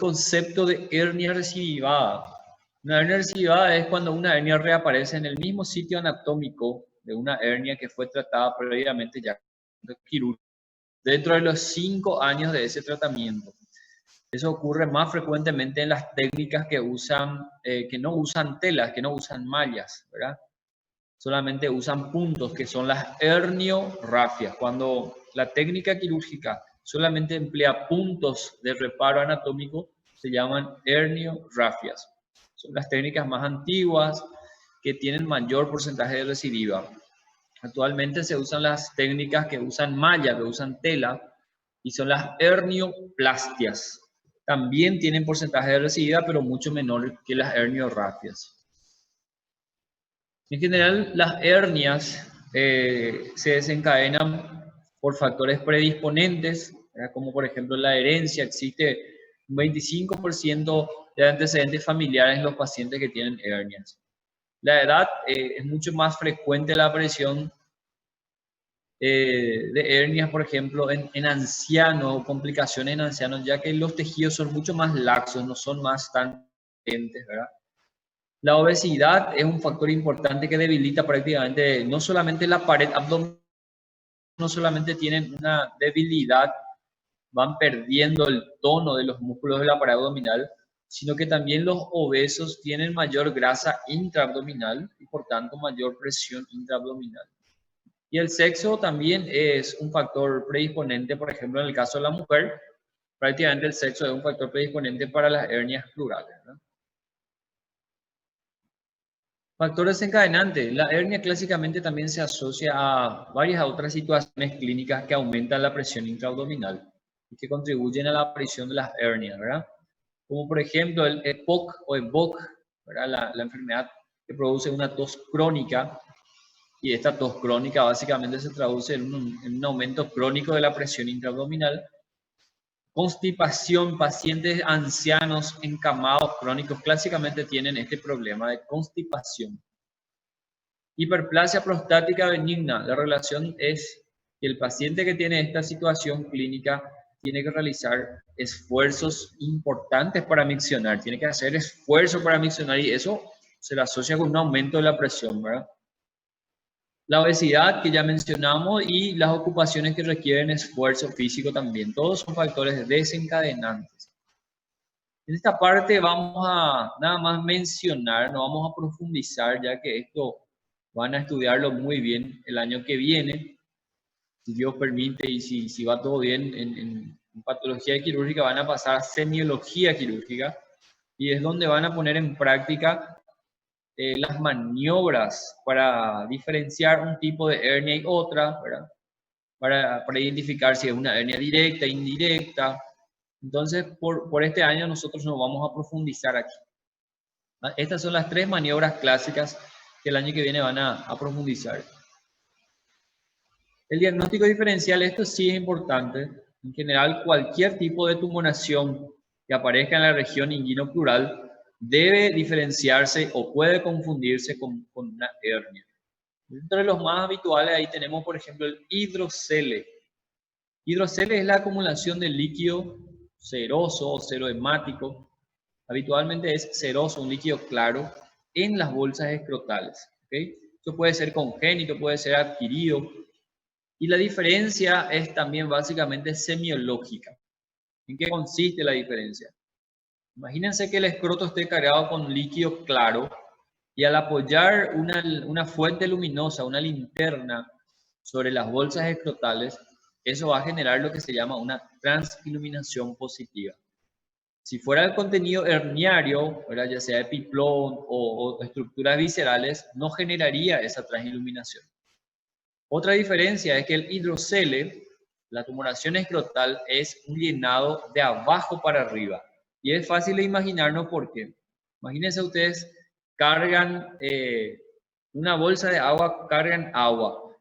concepto de hernia recidivada. Una hernia recidivada es cuando una hernia reaparece en el mismo sitio anatómico de una hernia que fue tratada previamente ya quirúrgica dentro de los 5 años de ese tratamiento. Eso ocurre más frecuentemente en las técnicas que no usan telas, que no usan mallas, ¿verdad? Solamente usan puntos, que son las herniorafias. Cuando la técnica quirúrgica solamente emplea puntos de reparo anatómico, se llaman herniorafias. Son las técnicas más antiguas que tienen mayor porcentaje de recidiva. Actualmente se usan las técnicas que usan malla, que usan tela, y son las hernioplastias. También tienen porcentaje de recidiva, pero mucho menor que las herniorafias. En general, las hernias se desencadenan por factores predisponentes, como por ejemplo la herencia. Existe un 25% de antecedentes familiares en los pacientes que tienen hernias. La edad es mucho más frecuente la aparición de hernias, por ejemplo, en ancianos o complicaciones en ancianos, ya que los tejidos son mucho más laxos, no son más tan potentes, ¿verdad? La obesidad es un factor importante que debilita prácticamente no solamente la pared abdominal, no solamente tienen una debilidad, van perdiendo el tono de los músculos de la pared abdominal, sino que también los obesos tienen mayor grasa intraabdominal y por tanto mayor presión intraabdominal. Y el sexo también es un factor predisponente, por ejemplo, en el caso de la mujer, prácticamente el sexo es un factor predisponente para las hernias plurales, ¿no? Factor desencadenante. La hernia clásicamente también se asocia a varias otras situaciones clínicas que aumentan la presión intraabdominal y que contribuyen a la aparición de las hernias, ¿verdad? Como por ejemplo el EPOC o EBOC, ¿verdad? La enfermedad que produce una tos crónica, y esta tos crónica básicamente se traduce en un aumento crónico de la presión intraabdominal. Constipación, pacientes ancianos encamados crónicos clásicamente tienen este problema de constipación. Hiperplasia prostática benigna. La relación es que el paciente que tiene esta situación clínica tiene que realizar esfuerzos importantes para miccionar, tiene que hacer esfuerzo para miccionar y eso se le asocia con un aumento de la presión, ¿verdad? La obesidad que ya mencionamos y las ocupaciones que requieren esfuerzo físico también. Todos son factores desencadenantes. En esta parte vamos a nada más mencionar, no vamos a profundizar, ya que esto van a estudiarlo muy bien el año que viene, si Dios permite y si va todo bien en patología quirúrgica, van a pasar a semiología quirúrgica y es donde van a poner en práctica las maniobras para diferenciar un tipo de hernia y otra, ¿verdad? Para identificar si es una hernia directa, indirecta. Entonces, por este año nosotros nos vamos a profundizar aquí. Estas son las 3 maniobras clásicas que el año que viene van a profundizar. El diagnóstico diferencial, esto sí es importante. En general, cualquier tipo de tumoración que aparezca en la región inguino-pleural debe diferenciarse o puede confundirse con una hernia. Entre los más habituales ahí tenemos, por ejemplo, el hidrocele. Hidrocele es la acumulación de líquido seroso o serohemático. Habitualmente es seroso, un líquido claro, en las bolsas escrotales. ¿Okay? Eso puede ser congénito, puede ser adquirido. Y la diferencia es también básicamente semiológica. ¿En qué consiste la diferencia? Imagínense que el escroto esté cargado con líquido claro y al apoyar una fuente luminosa, una linterna, sobre las bolsas escrotales, eso va a generar lo que se llama una transiluminación positiva. Si fuera el contenido herniario, ¿verdad? Ya sea epiplón o estructuras viscerales, no generaría esa transiluminación. Otra diferencia es que el hidrocele, la tumoración escrotal, es un llenado de abajo para arriba. Y es fácil de imaginarnos por qué. Imagínense ustedes, cargan una bolsa de agua, cargan agua.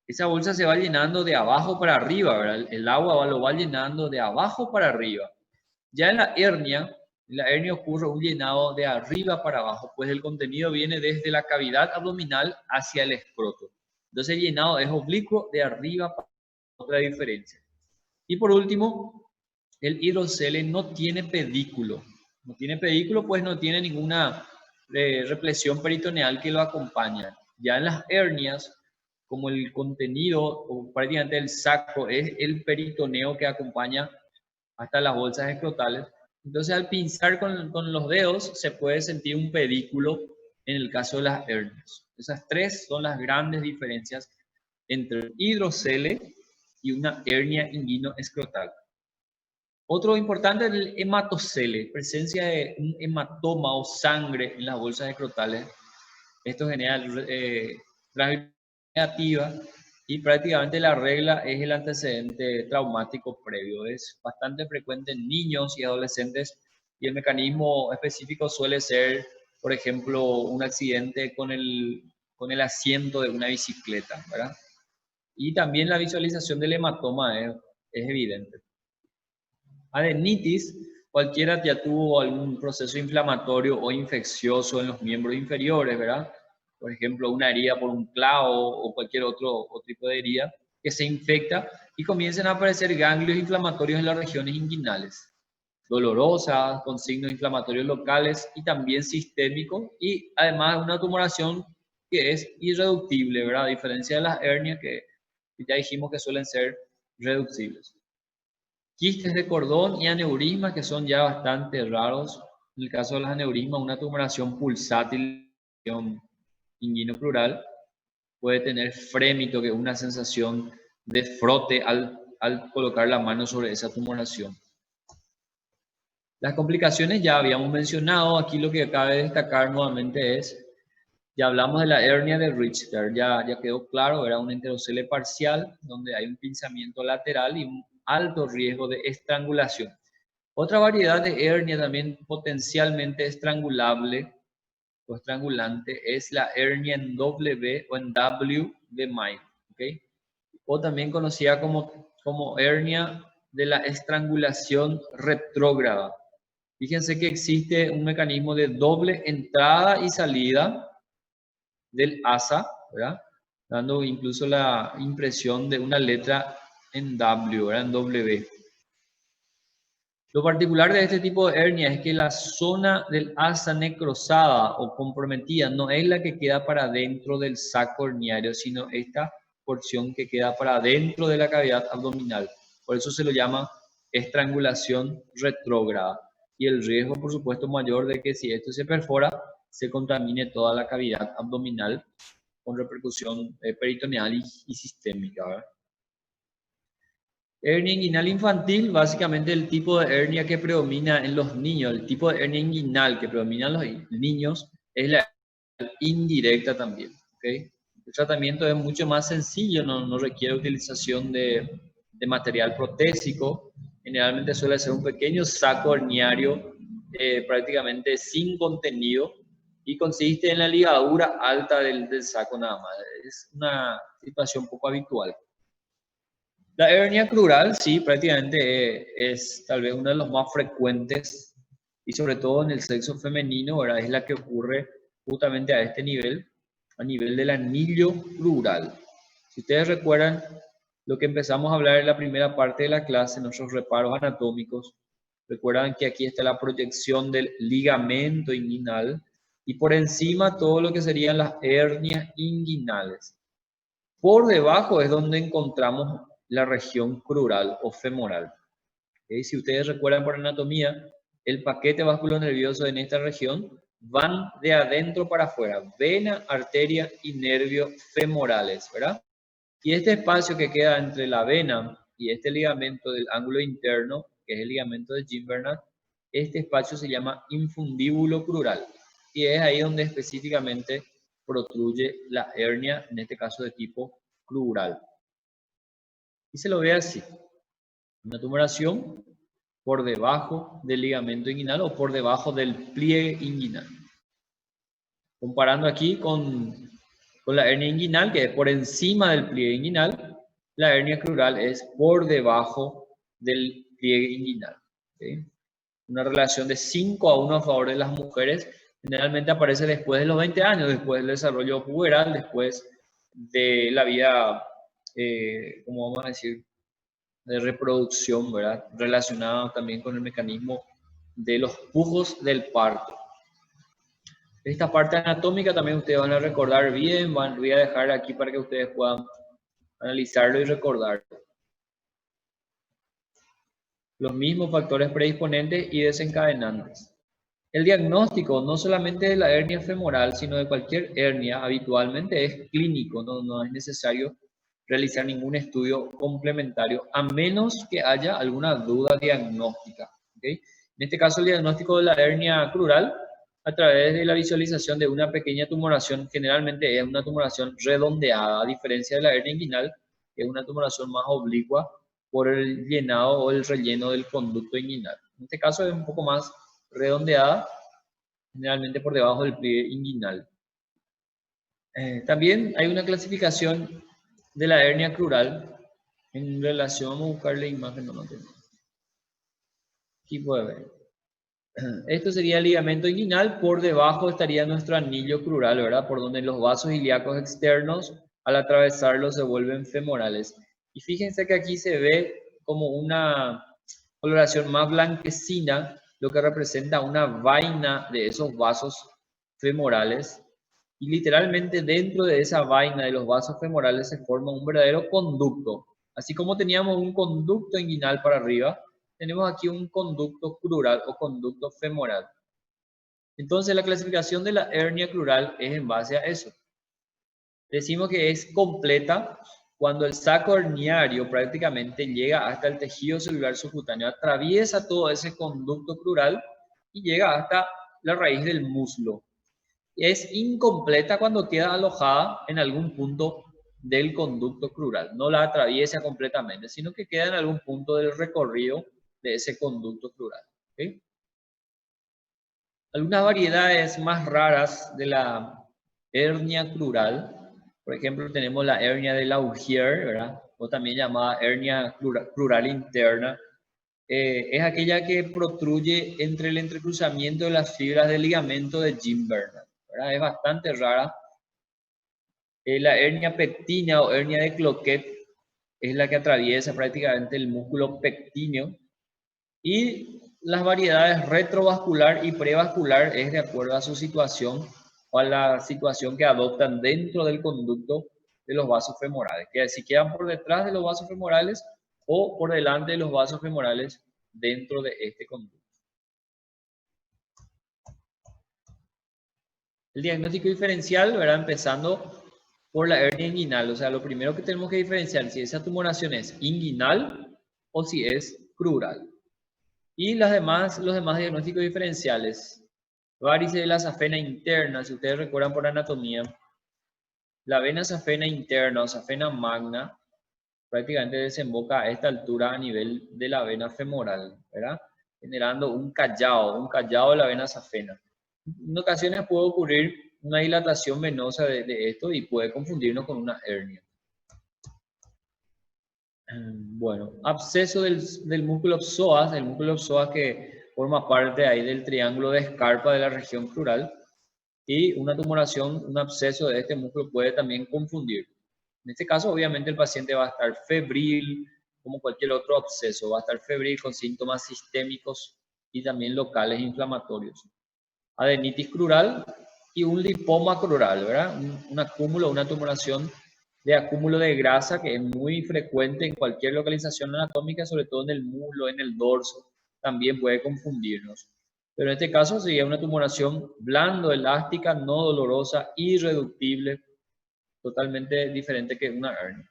Esa bolsa se va llenando de abajo para arriba, ¿verdad? El agua lo va llenando de abajo para arriba. Ya en la hernia ocurre un llenado de arriba para abajo, pues el contenido viene desde la cavidad abdominal hacia el escroto. Entonces el llenado es oblicuo de arriba para otra diferencia. Y por último, El hidrocele no tiene pedículo. No tiene pedículo, pues no tiene ninguna represión peritoneal que lo acompaña. Ya en las hernias, como el contenido o prácticamente el saco es el peritoneo que acompaña hasta las bolsas escrotales, entonces al pinzar con los dedos se puede sentir un pedículo en el caso de las hernias. Esas tres son las grandes diferencias entre el hidrocele y una hernia inguino-escrotal. Otro importante es el hematocele, presencia de un hematoma o sangre en las bolsas escrotales. Esto genera transmisión negativa y prácticamente la regla es el antecedente traumático previo. Es bastante frecuente en niños y adolescentes y el mecanismo específico suele ser, por ejemplo, un accidente con el asiento de una bicicleta, ¿verdad? Y también la visualización del hematoma es evidente. Adenitis, cualquiera ya tuvo algún proceso inflamatorio o infeccioso en los miembros inferiores, ¿verdad? Por ejemplo, una herida por un clavo o cualquier otro tipo de herida que se infecta y comiencen a aparecer ganglios inflamatorios en las regiones inguinales, dolorosas, con signos inflamatorios locales y también sistémicos, y además una tumoración que es irreductible, ¿verdad? A diferencia de las hernias que ya dijimos que suelen ser reducibles. Quistes de cordón y aneurismas que son ya bastante raros. En el caso de los aneurismas, una tumoración pulsátil inguino-pleural puede tener frémito, que es una sensación de frote al colocar la mano sobre esa tumoración. Las complicaciones ya habíamos mencionado, aquí lo que cabe destacar nuevamente es, ya hablamos de la hernia de Richter, ya quedó claro, era un enterocele parcial donde hay un pinzamiento lateral y un alto riesgo de estrangulación. Otra variedad de hernia también potencialmente estrangulable o estrangulante es la hernia en W o en W de May, ¿okay? O también conocida como hernia de la estrangulación retrógrada. Fíjense que existe un mecanismo de doble entrada y salida del asa, ¿verdad? Dando incluso la impresión de una letra en W, ¿verdad? En W. Lo particular de este tipo de hernia es que la zona del asa necrosada o comprometida no es la que queda para dentro del saco herniario, sino esta porción que queda para dentro de la cavidad abdominal. Por eso se lo llama estrangulación retrógrada. Y el riesgo, por supuesto, mayor de que si esto se perfora, se contamine toda la cavidad abdominal con repercusión peritoneal y sistémica, ¿verdad? Hernia inguinal infantil, básicamente el tipo de hernia que predomina en los niños, el tipo de hernia inguinal que predomina en los niños es la indirecta también, ¿okay? El tratamiento es mucho más sencillo, no requiere utilización de material protésico, generalmente suele ser un pequeño saco herniario prácticamente sin contenido y consiste en la ligadura alta del saco nada más. Es una situación poco habitual. La hernia crural, sí, prácticamente es tal vez uno de los más frecuentes y sobre todo en el sexo femenino, ¿verdad? Es la que ocurre justamente a este nivel, a nivel del anillo crural. Si ustedes recuerdan lo que empezamos a hablar en la primera parte de la clase, nuestros reparos anatómicos, recuerdan que aquí está la proyección del ligamento inguinal y por encima todo lo que serían las hernias inguinales. Por debajo es donde encontramos la región crural o femoral. ¿Okay? Si ustedes recuerdan por anatomía, el paquete vasculonervioso en esta región van de adentro para afuera, vena, arteria y nervio femorales, ¿verdad? Y este espacio que queda entre la vena y este ligamento del ángulo interno, que es el ligamento de Gimbernat, este espacio se llama infundíbulo crural. Y es ahí donde específicamente protruye la hernia, en este caso de tipo crural. Y se lo ve así, una tumoración por debajo del ligamento inguinal o por debajo del pliegue inguinal. Comparando aquí con la hernia inguinal, que es por encima del pliegue inguinal, la hernia crural es por debajo del pliegue inguinal. ¿Okay? Una relación de 5-1 a favor de las mujeres, generalmente aparece después de los 20 años, después del desarrollo puberal, después de la vida, ¿cómo vamos a decir? de reproducción, ¿verdad? Relacionado también con el mecanismo de los pujos del parto. Esta parte anatómica también ustedes van a recordar bien, voy a dejar aquí para que ustedes puedan analizarlo y recordarlo. Los mismos factores predisponentes y desencadenantes. El diagnóstico no solamente de la hernia femoral, sino de cualquier hernia habitualmente es clínico, no es necesario realizar ningún estudio complementario, a menos que haya alguna duda diagnóstica. ¿Okay? En este caso, el diagnóstico de la hernia crural, a través de la visualización de una pequeña tumoración, generalmente es una tumoración redondeada, a diferencia de la hernia inguinal, que es una tumoración más oblicua por el llenado o el relleno del conducto inguinal. En este caso es un poco más redondeada, generalmente por debajo del pliegue inguinal. También hay una clasificación de la hernia crural en relación, vamos a buscar la imagen, no lo tengo. Aquí puede ver. Esto sería el ligamento inguinal, por debajo estaría nuestro anillo crural, ¿verdad? Por donde los vasos ilíacos externos, al atravesarlos, se vuelven femorales. Y fíjense que aquí se ve como una coloración más blanquecina, lo que representa una vaina de esos vasos femorales. Y literalmente dentro de esa vaina de los vasos femorales se forma un verdadero conducto. Así como teníamos un conducto inguinal para arriba, tenemos aquí un conducto crural o conducto femoral. Entonces la clasificación de la hernia crural es en base a eso. Decimos que es completa cuando el saco herniario prácticamente llega hasta el tejido celular subcutáneo, atraviesa todo ese conducto crural y llega hasta la raíz del muslo. Es incompleta cuando queda alojada en algún punto del conducto crural. No la atraviesa completamente, sino que queda en algún punto del recorrido de ese conducto crural. ¿Okay? Algunas variedades más raras de la hernia crural, por ejemplo, tenemos la hernia de Laugier, ¿verdad? O también llamada hernia crural interna. Es aquella que protruye entre el entrecruzamiento de las fibras del ligamento de Gimbernath, ¿verdad? Es bastante rara. La hernia pectina o hernia de Cloquet es la que atraviesa prácticamente el músculo pectíneo. Y las variedades retrovascular y prevascular es de acuerdo a su situación o a la situación que adoptan dentro del conducto de los vasos femorales, que si quedan por detrás de los vasos femorales o por delante de los vasos femorales dentro de este conducto. El diagnóstico diferencial, ¿verdad? Empezando por la hernia inguinal, o sea, lo primero que tenemos que diferenciar si esa tumoración es inguinal o si es crural. Y los demás diagnósticos diferenciales. Varices de la safena interna, si ustedes recuerdan por anatomía, la vena safena interna o safena magna prácticamente desemboca a esta altura a nivel de la vena femoral, ¿verdad? Generando un callado de la vena safena. En ocasiones puede ocurrir una dilatación venosa de esto y puede confundirnos con una hernia. Bueno, absceso del músculo psoas, el músculo psoas que forma parte ahí del triángulo de escarpa de la región crural, y una tumoración, un absceso de este músculo puede también confundir. En este caso, obviamente, el paciente va a estar febril, como cualquier otro absceso, va a estar febril con síntomas sistémicos y también locales inflamatorios. Adenitis crural y un lipoma crural, ¿verdad? Un acúmulo, una tumoración de acúmulo de grasa que es muy frecuente en cualquier localización anatómica, sobre todo en el muslo, en el dorso, también puede confundirnos. Pero en este caso sería una tumoración blando, elástica, no dolorosa, irreductible, totalmente diferente que una hernia.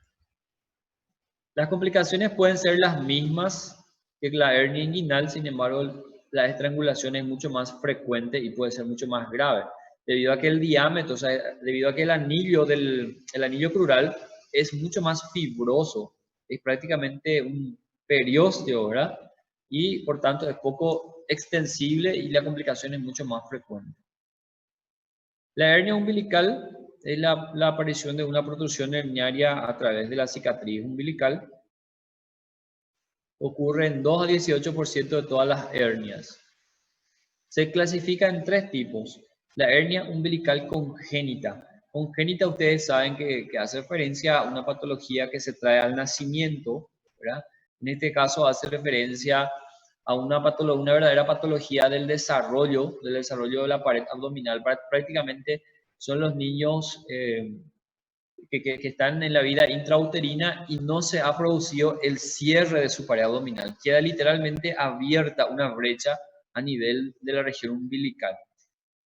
Las complicaciones pueden ser las mismas que la hernia inguinal, sin embargo, la estrangulación es mucho más frecuente y puede ser mucho más grave, debido a que el diámetro, o sea, debido a que el anillo crural es mucho más fibroso, es prácticamente un periósteo, ¿verdad? Y por tanto es poco extensible y la complicación es mucho más frecuente. La hernia umbilical es la aparición de una protrusión herniaria a través de la cicatriz umbilical. Ocurre en 2 a 18% de todas las hernias. Se clasifica en 3 tipos. La hernia umbilical congénita. Congénita ustedes saben que hace referencia a una patología que se trae al nacimiento, ¿verdad? En este caso hace referencia a una verdadera patología del desarrollo de la pared abdominal. Prácticamente son los niños que están en la vida intrauterina y no se ha producido el cierre de su pared abdominal. Queda literalmente abierta una brecha a nivel de la región umbilical.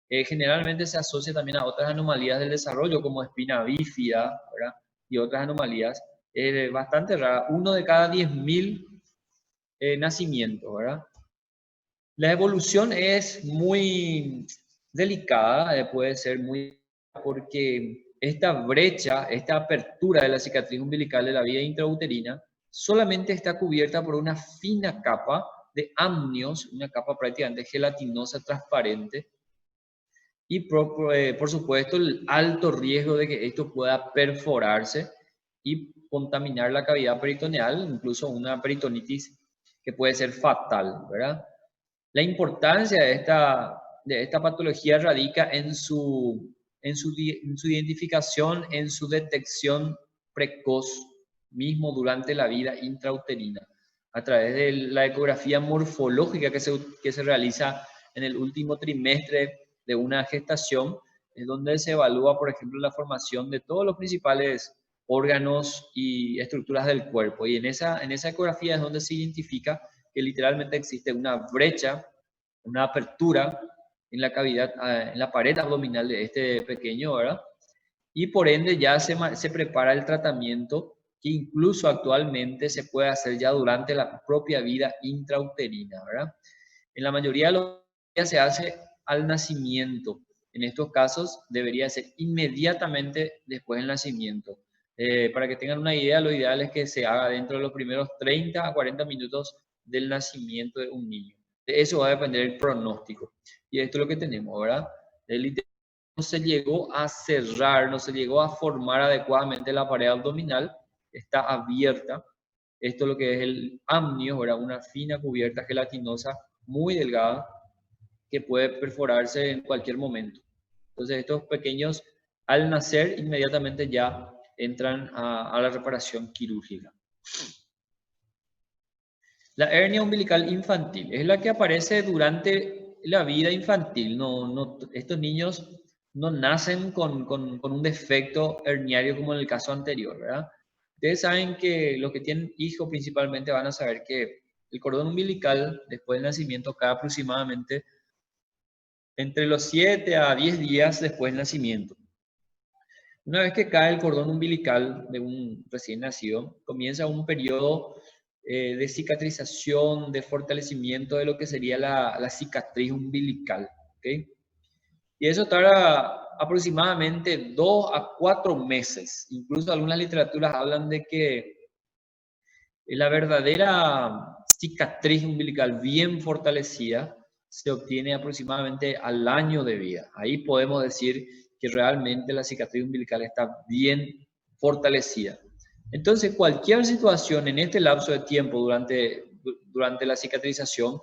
Generalmente se asocia también a otras anomalías del desarrollo como espina bífida, ¿verdad? Y otras anomalías bastante raras. Uno de cada 10.000 nacimientos, ¿verdad? La evolución es muy delicada, puede ser muy, porque esta brecha, esta apertura de la cicatriz umbilical de la vía intrauterina, solamente está cubierta por una fina capa de amnios, una capa prácticamente gelatinosa transparente, y por supuesto el alto riesgo de que esto pueda perforarse y contaminar la cavidad peritoneal, incluso una peritonitis que puede ser fatal, ¿verdad? La importancia de esta patología radica en su identificación, en su detección precoz, mismo durante la vida intrauterina, a través de la ecografía morfológica que se realiza en el último trimestre de una gestación, es donde se evalúa, por ejemplo, la formación de todos los principales órganos y estructuras del cuerpo. Y en esa ecografía es donde se identifica que literalmente existe una brecha, una apertura en la cavidad, en la pared abdominal de este pequeño, ¿verdad? Y por ende ya se prepara el tratamiento que incluso actualmente se puede hacer ya durante la propia vida intrauterina, ¿verdad? En la mayoría de los casos se hace al nacimiento. En estos casos debería ser inmediatamente después del nacimiento. Para que tengan una idea, lo ideal es que se haga dentro de los primeros 30 a 40 minutos del nacimiento de un niño. De eso va a depender el pronóstico. Y esto es lo que tenemos, ¿verdad? El intestino no se llegó a cerrar, no se llegó a formar adecuadamente la pared abdominal, está abierta. Esto es lo que es el amnio, ¿verdad? Una fina cubierta gelatinosa muy delgada que puede perforarse en cualquier momento. Entonces estos pequeños al nacer inmediatamente ya entran a la reparación quirúrgica. La hernia umbilical infantil es la que aparece durante la vida infantil. Estos niños no nacen con un defecto herniario como en el caso anterior, ¿verdad? Ustedes saben que los que tienen hijos principalmente van a saber que el cordón umbilical después del nacimiento cae aproximadamente entre los 7 a 10 días después del nacimiento. Una vez que cae el cordón umbilical de un recién nacido, comienza un periodo de cicatrización, de fortalecimiento de lo que sería la cicatriz umbilical. ¿Okay? Y eso tarda aproximadamente 2 a 4 meses. Incluso algunas literaturas hablan de que la verdadera cicatriz umbilical bien fortalecida se obtiene aproximadamente al año de vida. Ahí podemos decir que realmente la cicatriz umbilical está bien fortalecida. Entonces, cualquier situación en este lapso de tiempo durante la cicatrización,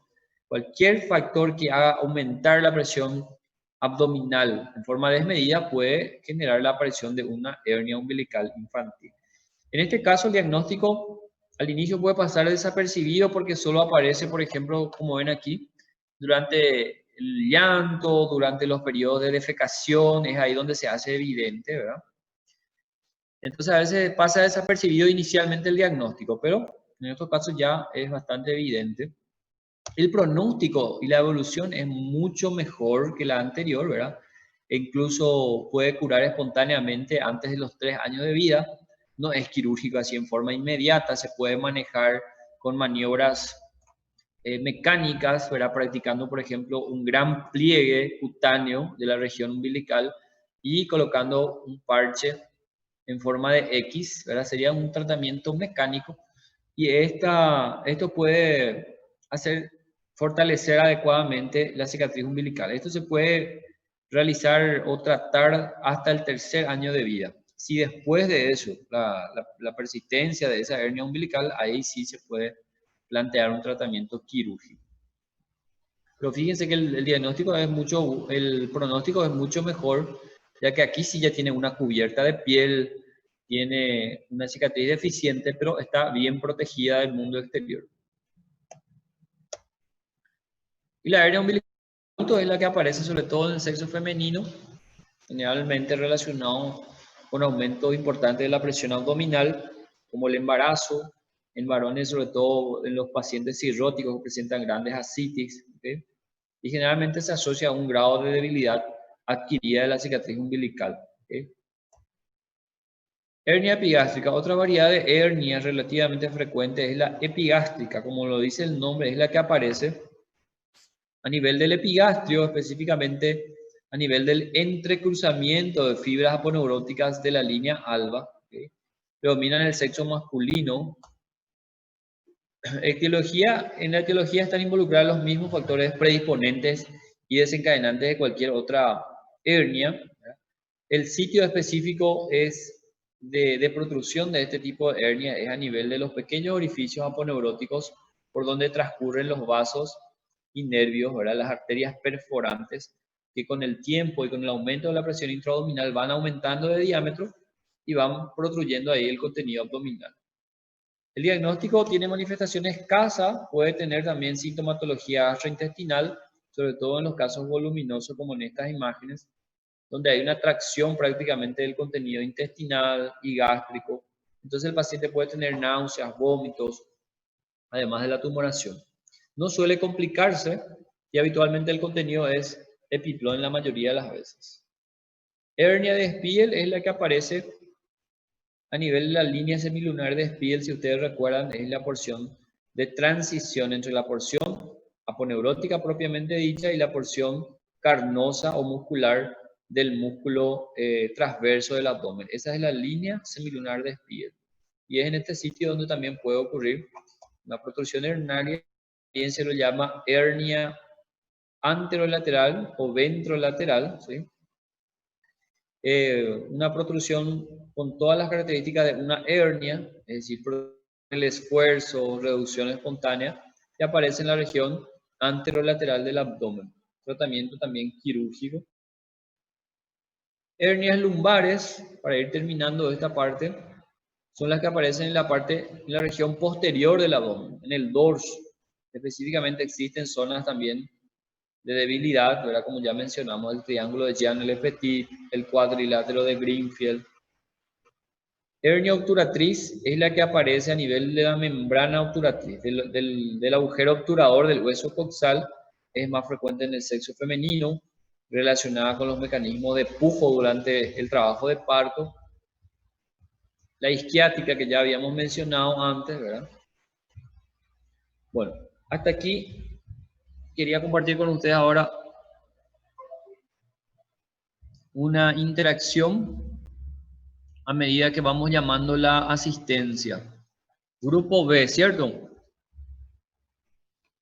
cualquier factor que haga aumentar la presión abdominal en forma desmedida puede generar la aparición de una hernia umbilical infantil. En este caso, el diagnóstico al inicio puede pasar desapercibido porque solo aparece, por ejemplo, como ven aquí, durante el llanto, durante los periodos de defecación, es ahí donde se hace evidente, ¿verdad? Entonces a veces pasa desapercibido inicialmente el diagnóstico, pero en estos casos ya es bastante evidente. El pronóstico y la evolución es mucho mejor que la anterior, ¿verdad? E incluso puede curar espontáneamente antes de los 3 años de vida. No es quirúrgico así en forma inmediata, se puede manejar con maniobras mecánicas, ¿verdad? Practicando, por ejemplo, un gran pliegue cutáneo de la región umbilical y colocando un parche en forma de X, ¿verdad? Sería un tratamiento mecánico y esto puede fortalecer adecuadamente la cicatriz umbilical. Esto se puede realizar o tratar hasta el 3er año de vida. Si después de eso, la persistencia de esa hernia umbilical, ahí sí se puede plantear un tratamiento quirúrgico. Pero fíjense que el pronóstico es mucho mejor, ya que aquí sí ya tiene una cubierta de piel, tiene una cicatriz deficiente, pero está bien protegida del mundo exterior. Y la hernia umbilical es la que aparece sobre todo en el sexo femenino, generalmente relacionado con aumentos importantes de la presión abdominal, como el embarazo, en varones, sobre todo en los pacientes cirróticos que presentan grandes ascitis, ¿okay? Y generalmente se asocia a un grado de debilidad adquirida de la cicatriz umbilical, ¿okay? Hernia epigástrica. Otra variedad de hernia relativamente frecuente es la epigástrica. Como lo dice el nombre, es la que aparece a nivel del epigastrio, específicamente a nivel del entrecruzamiento de fibras aponeuróticas de la línea alba. ¿Okay? Predomina en el sexo masculino. En la etiología están involucrados los mismos factores predisponentes y desencadenantes de cualquier otra hernia, ¿verdad? El sitio específico de protrusión de este tipo de hernia es a nivel de los pequeños orificios aponeuróticos por donde transcurren los vasos y nervios, ¿verdad? Las arterias perforantes, que con el tiempo y con el aumento de la presión intraabdominal van aumentando de diámetro y van protruyendo ahí el contenido abdominal. El diagnóstico tiene manifestación escasa, puede tener también sintomatología gastrointestinal, sobre todo en los casos voluminosos como en estas imágenes, donde hay una tracción prácticamente del contenido intestinal y gástrico. Entonces el paciente puede tener náuseas, vómitos, además de la tumoración. No suele complicarse y habitualmente el contenido es epiplón la mayoría de las veces. Hernia de Spiegel es la que aparece a nivel de la línea semilunar de Spiegel, si ustedes recuerdan, es la porción de transición entre la porción aponeurótica propiamente dicha y la porción carnosa o muscular del músculo transverso del abdomen. Esa es la línea semilunar de Spiegel. Y es en este sitio donde también puede ocurrir una protrusión herniaria, también se lo llama hernia anterolateral o ventrolateral, ¿sí? Una protrusión con todas las características de una hernia, es decir, por el esfuerzo, reducción espontánea, que aparece en la región anterolateral del abdomen. Tratamiento también quirúrgico. Hernias lumbares, para ir terminando esta parte, son las que aparecen en la región posterior del abdomen, en el dorso. Específicamente existen zonas también de debilidad, ¿verdad? Como ya mencionamos, el triángulo de Jean-Lepetit, el cuadrilátero de Greenfield. Hernia obturatriz es la que aparece a nivel de la membrana obturatriz, del agujero obturador del hueso coxal, es más frecuente en el sexo femenino, relacionada con los mecanismos de pujo durante el trabajo de parto. La isquiática que ya habíamos mencionado antes, ¿verdad? Bueno, hasta aquí quería compartir con ustedes ahora una interacción a medida que vamos llamando la asistencia. Grupo B, ¿cierto?